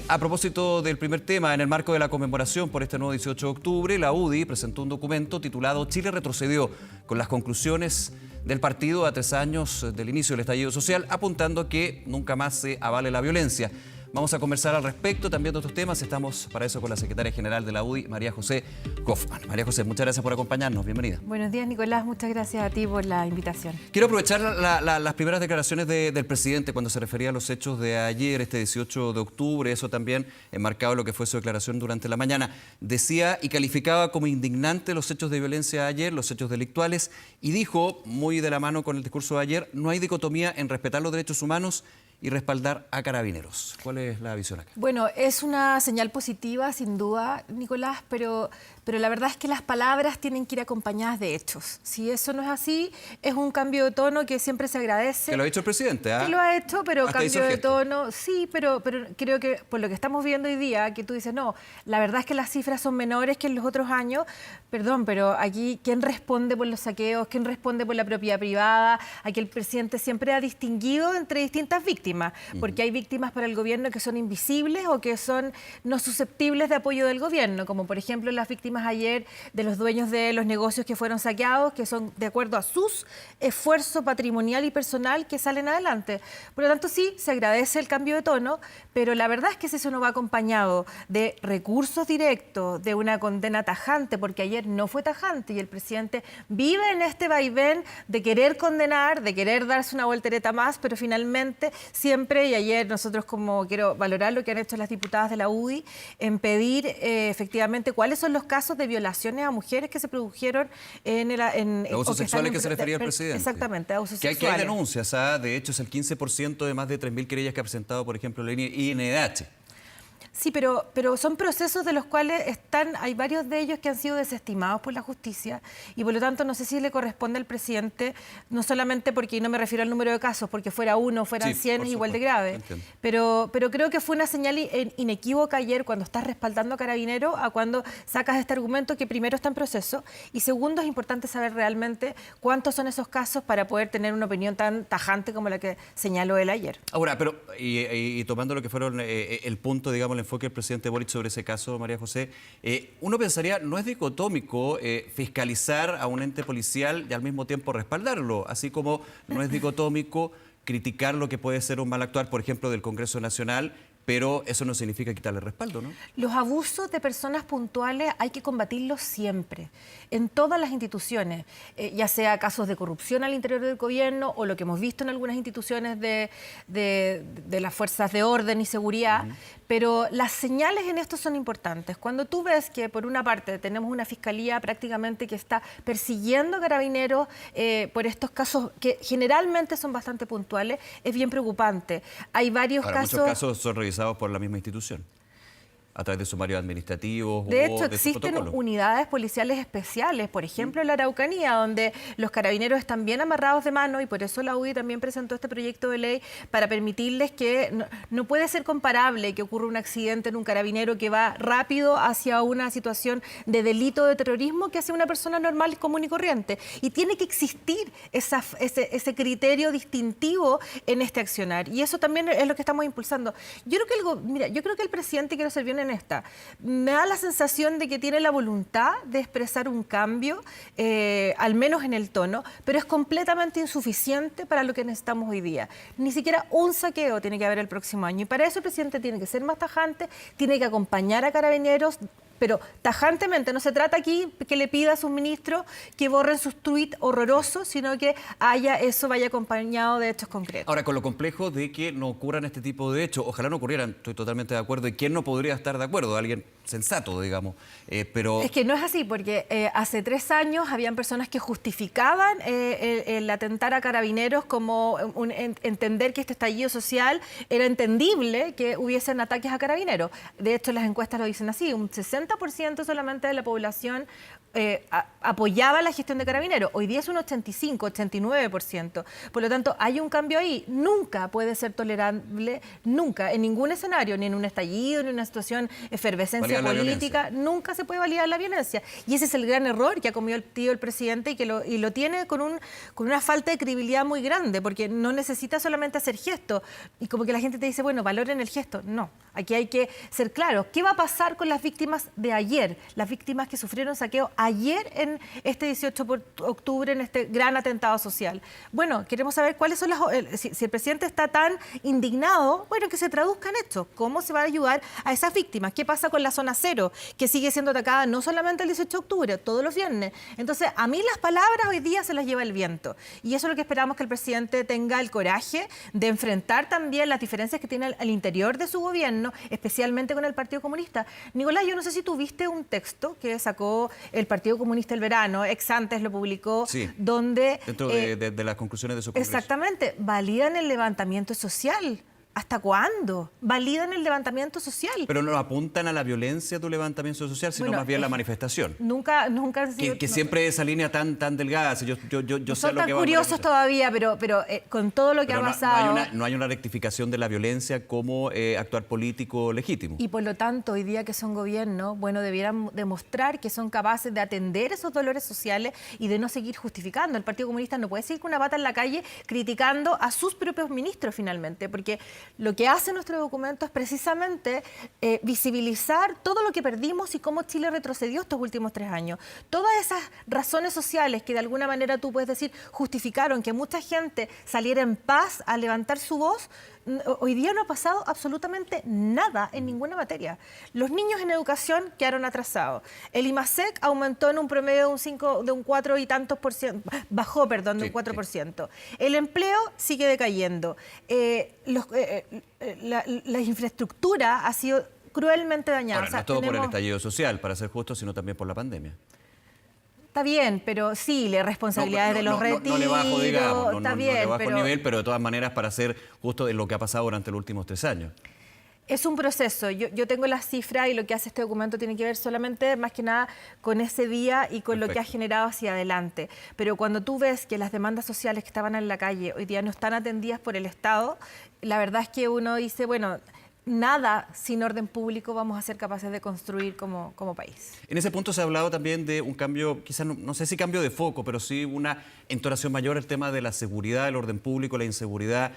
a propósito del primer tema, en el marco de la conmemoración por este nuevo 18 de octubre, la UDI presentó un documento titulado Chile retrocedió, con las conclusiones del partido a 3 años del inicio del estallido social, apuntando a que nunca más se avale la violencia. Vamos a conversar al respecto también de otros temas. Estamos para eso con la secretaria general de la UDI, María José Kaufmann. María José, muchas gracias por acompañarnos. Bienvenida. Buenos días, Nicolás. Muchas gracias a ti por la invitación. Quiero aprovechar las primeras declaraciones del presidente cuando se refería a los hechos de ayer, este 18 de octubre, eso también enmarcado en lo que fue su declaración durante la mañana. Decía y calificaba como indignante los hechos de violencia de ayer, los hechos delictuales, y dijo, muy de la mano con el discurso de ayer, no hay dicotomía en respetar los derechos humanos y respaldar a Carabineros. ¿Cuál es la visión acá? Bueno, es una señal positiva, sin duda, Nicolás, pero la verdad es que las palabras tienen que ir acompañadas de hechos. Si eso no es así, es un cambio de tono que siempre se agradece. Que lo ha hecho el presidente, ¿ah? Que lo ha hecho, pero hasta cambio de tono, sí, pero creo que por lo que estamos viendo hoy día, que tú dices, no, la verdad es que las cifras son menores que en los otros años, perdón, pero aquí, ¿quién responde por los saqueos? ¿Quién responde por la propiedad privada? Aquí el presidente siempre ha distinguido entre distintas víctimas, porque hay víctimas para el gobierno que son invisibles o que son no susceptibles de apoyo del gobierno, como por ejemplo las víctimas ayer de los dueños de los negocios que fueron saqueados, que son de acuerdo a sus esfuerzo patrimonial y personal que salen adelante. Por lo tanto, sí, se agradece el cambio de tono, pero la verdad es que si eso no va acompañado de recursos directos, de una condena tajante, porque ayer no fue tajante y el presidente vive en este vaivén de querer condenar, de querer darse una voltereta más, pero finalmente siempre, y ayer nosotros como quiero valorar lo que han hecho las diputadas de la UDI, en pedir efectivamente cuáles son los casos de violaciones a mujeres que se produjeron en abusos sexuales que se refería el presidente. Exactamente, abusos que sexuales. hay denuncias, de hecho es el 15% de más de 3.000 querellas que ha presentado, por ejemplo, la INDH. Sí, pero son procesos de los cuales hay varios de ellos que han sido desestimados por la justicia y por lo tanto no sé si le corresponde al presidente, no solamente porque no me refiero al número de casos, porque fuera uno, fueran 100 es igual de grave, pero creo que fue una señal inequívoca ayer cuando estás respaldando a Carabineros a cuando sacas este argumento que primero está en proceso y segundo es importante saber realmente cuántos son esos casos para poder tener una opinión tan tajante como la que señaló él ayer. Ahora, pero y tomando lo que fueron el punto, digamos, el enfoque del presidente Boric sobre ese caso, María José, uno pensaría, no es dicotómico fiscalizar a un ente policial y al mismo tiempo respaldarlo, así como no es dicotómico criticar lo que puede ser un mal actuar, por ejemplo, del Congreso Nacional, pero eso no significa quitarle respaldo, ¿no? Los abusos de personas puntuales hay que combatirlos siempre, en todas las instituciones, ya sea casos de corrupción al interior del gobierno o lo que hemos visto en algunas instituciones de las fuerzas de orden y seguridad, pero las señales en esto son importantes. Cuando tú ves que por una parte tenemos una fiscalía prácticamente que está persiguiendo a Carabineros por estos casos que generalmente son bastante puntuales, es bien preocupante. Hay varios casos... Muchos casos son revisados por la misma institución, a través de sumarios administrativos. De hecho, existen unidades policiales especiales, por ejemplo, en la Araucanía, donde los carabineros están bien amarrados de mano y por eso la UDI también presentó este proyecto de ley para permitirles que no puede ser comparable que ocurra un accidente en un carabinero que va rápido hacia una situación de delito de terrorismo que hacia una persona normal, común y corriente. Y tiene que existir ese criterio distintivo en este accionar. Y eso también es lo que estamos impulsando. Yo creo que el presidente, quiero ser bien en esta, me da la sensación de que tiene la voluntad de expresar un cambio, al menos en el tono, pero es completamente insuficiente para lo que necesitamos hoy día. Ni siquiera un saqueo tiene que haber el próximo año y para eso el presidente tiene que ser más tajante, tiene que acompañar a Carabineros, pero tajantemente. No se trata aquí que le pida a sus ministros que borren sus tuits horrorosos, sino que eso vaya acompañado de hechos concretos. Ahora, con lo complejo de que no ocurran este tipo de hechos, ojalá no ocurrieran, estoy totalmente de acuerdo, y quién no podría estar de acuerdo, alguien sensato, digamos, pero... Es que no es así, porque hace 3 años habían personas que justificaban el atentar a Carabineros como entender que este estallido social era entendible que hubiesen ataques a Carabineros. De hecho, las encuestas lo dicen así, un 60% 60% solamente de la población apoyaba la gestión de Carabineros. Hoy día es un 85, 89%. Por lo tanto, hay un cambio ahí. Nunca puede ser tolerable, nunca, en ningún escenario, ni en un estallido, ni en una situación efervescencia política, nunca se puede validar la violencia. Y ese es el gran error que ha cometido el presidente y lo tiene con una falta de credibilidad muy grande, porque no necesita solamente hacer gestos. Y como que la gente te dice, bueno, valoren el gesto. No, aquí hay que ser claros. ¿Qué va a pasar con las víctimas de ayer? Las víctimas que sufrieron saqueo ayer en este 18 de octubre, en este gran atentado social. Bueno, queremos saber cuáles son si el presidente está tan indignado, bueno, que se traduzca en hechos. ¿Cómo se va a ayudar a esas víctimas? ¿Qué pasa con la zona cero, que sigue siendo atacada no solamente el 18 de octubre, todos los viernes? Entonces, a mí las palabras hoy día se las lleva el viento. Y eso es lo que esperamos, que el presidente tenga el coraje de enfrentar también las diferencias que tiene al interior de su gobierno, especialmente con el Partido Comunista. Nicolás, yo no sé si tú viste un texto que sacó el Partido Comunista el verano, ex antes lo publicó, sí, donde... dentro de las conclusiones de su congreso. Exactamente, validan el levantamiento social. ¿Hasta cuándo? Validan el levantamiento social. Pero no apuntan a la violencia de tu levantamiento social, sino más bien la manifestación. Nunca han sido... Que siempre esa línea tan delgada. Yo sé lo que va a curiosos todavía, pero con todo lo que ha pasado... No hay una rectificación de la violencia como actuar político legítimo. Y por lo tanto, hoy día que son gobierno, bueno, debieran demostrar que son capaces de atender esos dolores sociales y de no seguir justificando. El Partido Comunista no puede seguir con una pata en la calle criticando a sus propios ministros finalmente, porque lo que hace nuestro documento es precisamente visibilizar todo lo que perdimos y cómo Chile retrocedió estos últimos 3 años. Todas esas razones sociales que de alguna manera tú puedes decir justificaron que mucha gente saliera en paz a levantar su voz, hoy día no ha pasado absolutamente nada en ninguna materia. Los niños en educación quedaron atrasados. El IMASEC aumentó en un promedio de un 4 y tantos por ciento, bajó, perdón, de un 4%. El empleo sigue decayendo. La infraestructura ha sido cruelmente dañada. Ahora, no es todo por el estallido social, para ser justo, sino también por la pandemia. Está bien, pero sí, las responsabilidades de los retiros... No le bajo, digamos, está bien, no le bajo el nivel, pero de todas maneras para ser justo de lo que ha pasado durante los últimos 3 años. Es un proceso. Yo tengo las cifras y lo que hace este documento tiene que ver solamente, más que nada, con ese día y con lo que ha generado hacia adelante. Pero cuando tú ves que las demandas sociales que estaban en la calle hoy día no están atendidas por el Estado, la verdad es que uno dice, bueno... Nada sin orden público vamos a ser capaces de construir como país. En ese punto se ha hablado también de un cambio, quizás no sé si cambio de foco, pero sí una entonación mayor al tema de la seguridad, el orden público, la inseguridad,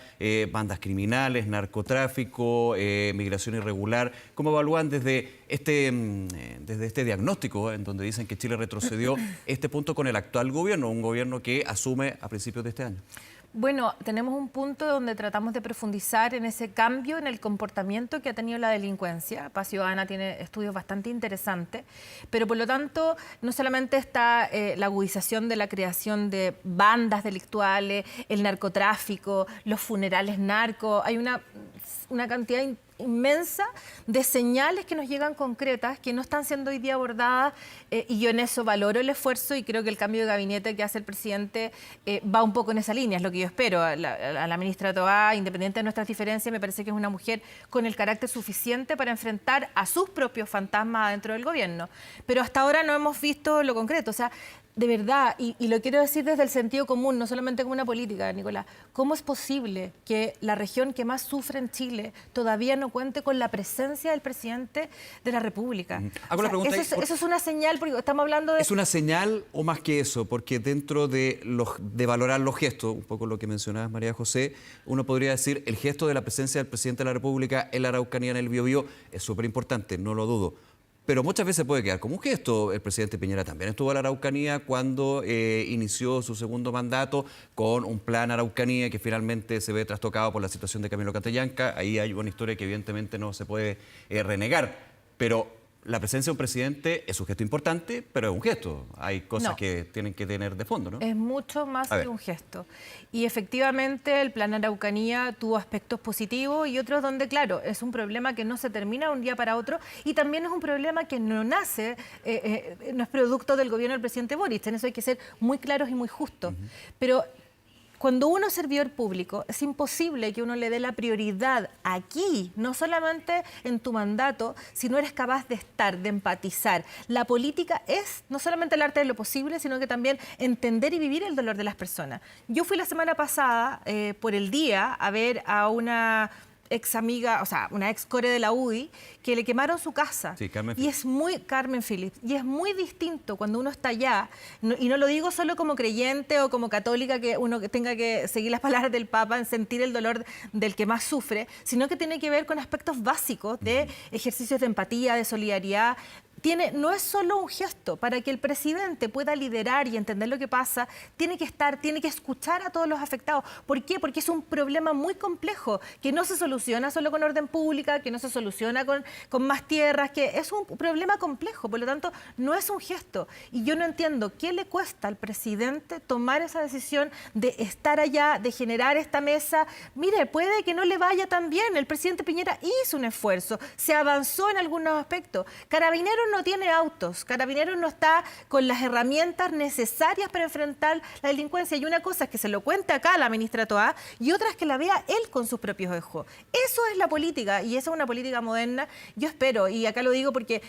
bandas criminales, narcotráfico, migración irregular. ¿Cómo evalúan desde este diagnóstico en donde dicen que Chile retrocedió este punto con el actual gobierno, un gobierno que asume a principios de este año? Bueno, tenemos un punto donde tratamos de profundizar en ese cambio en el comportamiento que ha tenido la delincuencia. Paz Ciudadana tiene estudios bastante interesantes, pero por lo tanto no solamente está la agudización de la creación de bandas delictuales, el narcotráfico, los funerales narcos, hay una cantidad inmensa de señales que nos llegan concretas, que no están siendo hoy día abordadas, y yo en eso valoro el esfuerzo y creo que el cambio de gabinete que hace el presidente va un poco en esa línea, es lo que yo espero. A la ministra Toá, independiente de nuestras diferencias, me parece que es una mujer con el carácter suficiente para enfrentar a sus propios fantasmas dentro del gobierno. Pero hasta ahora no hemos visto lo concreto, o sea, de verdad, y lo quiero decir desde el sentido común, no solamente como una política, Nicolás, ¿cómo es posible que la región que más sufre en Chile todavía no cuente con la presencia del presidente de la República? Hago la pregunta eso es una señal, porque estamos hablando de... ¿Es una señal o más que eso? Porque dentro de valorar los gestos, un poco lo que mencionabas, María José, uno podría decir el gesto de la presencia del presidente de la República en la Araucanía, en el Biobío, es súper importante, no lo dudo. Pero muchas veces puede quedar como un gesto. El presidente Piñera también estuvo en la Araucanía cuando inició su segundo mandato con un plan Araucanía que finalmente se ve trastocado por la situación de Camilo Catrillanca. Ahí hay una historia que evidentemente no se puede renegar. Pero la presencia de un presidente es un gesto importante, pero es un gesto. Hay cosas que tienen que tener de fondo, ¿no? Es mucho más que un gesto. Y efectivamente el plan Araucanía tuvo aspectos positivos y otros donde, claro, es un problema que no se termina de un día para otro y también es un problema que no nace, no es producto del gobierno del presidente Boric. En eso hay que ser muy claros y muy justos. Pero cuando uno es servidor público, es imposible que uno le dé la prioridad aquí, no solamente en tu mandato, si no eres capaz de estar, de empatizar. La política es no solamente el arte de lo posible, sino que también entender y vivir el dolor de las personas. Yo fui la semana pasada, por el día, a ver a una ex amiga, o sea, una ex core de la UDI, que le quemaron su casa. Sí, Carmen Phillips. Y es muy distinto cuando uno está allá, y no lo digo solo como creyente o como católica, que uno tenga que seguir las palabras del Papa en sentir el dolor del que más sufre, sino que tiene que ver con aspectos básicos de ejercicios de empatía, de solidaridad. No es solo un gesto. Para que el presidente pueda liderar y entender lo que pasa, tiene que escuchar a todos los afectados. ¿Por qué? Porque es un problema muy complejo, que no se soluciona solo con orden pública, que no se soluciona con más tierras, que es un problema complejo. Por lo tanto, no es un gesto. Y yo no entiendo qué le cuesta al presidente tomar esa decisión de estar allá, de generar esta mesa. Mire, puede que no le vaya tan bien. El presidente Piñera hizo un esfuerzo, se avanzó en algunos aspectos. Carabineros no tiene autos, Carabineros no está con las herramientas necesarias para enfrentar la delincuencia. Y una cosa es que se lo cuente acá a la ministra Toá y otra es que la vea él con sus propios ojos. Eso es la política y esa es una política moderna. Yo espero, y acá lo digo porque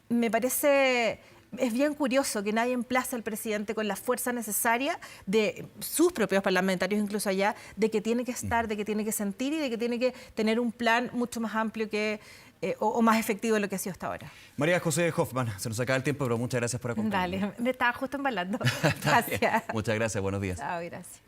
me parece... Es bien curioso que nadie emplace al presidente con la fuerza necesaria de sus propios parlamentarios, incluso allá, de que tiene que estar, de que tiene que sentir y de que tiene que tener un plan mucho más amplio que o más efectivo de lo que ha sido hasta ahora. María José Hoffman, se nos acaba el tiempo, pero muchas gracias por acompañarnos. Dale, me estaba justo embalando. Gracias. Muchas gracias, buenos días. Chao, gracias.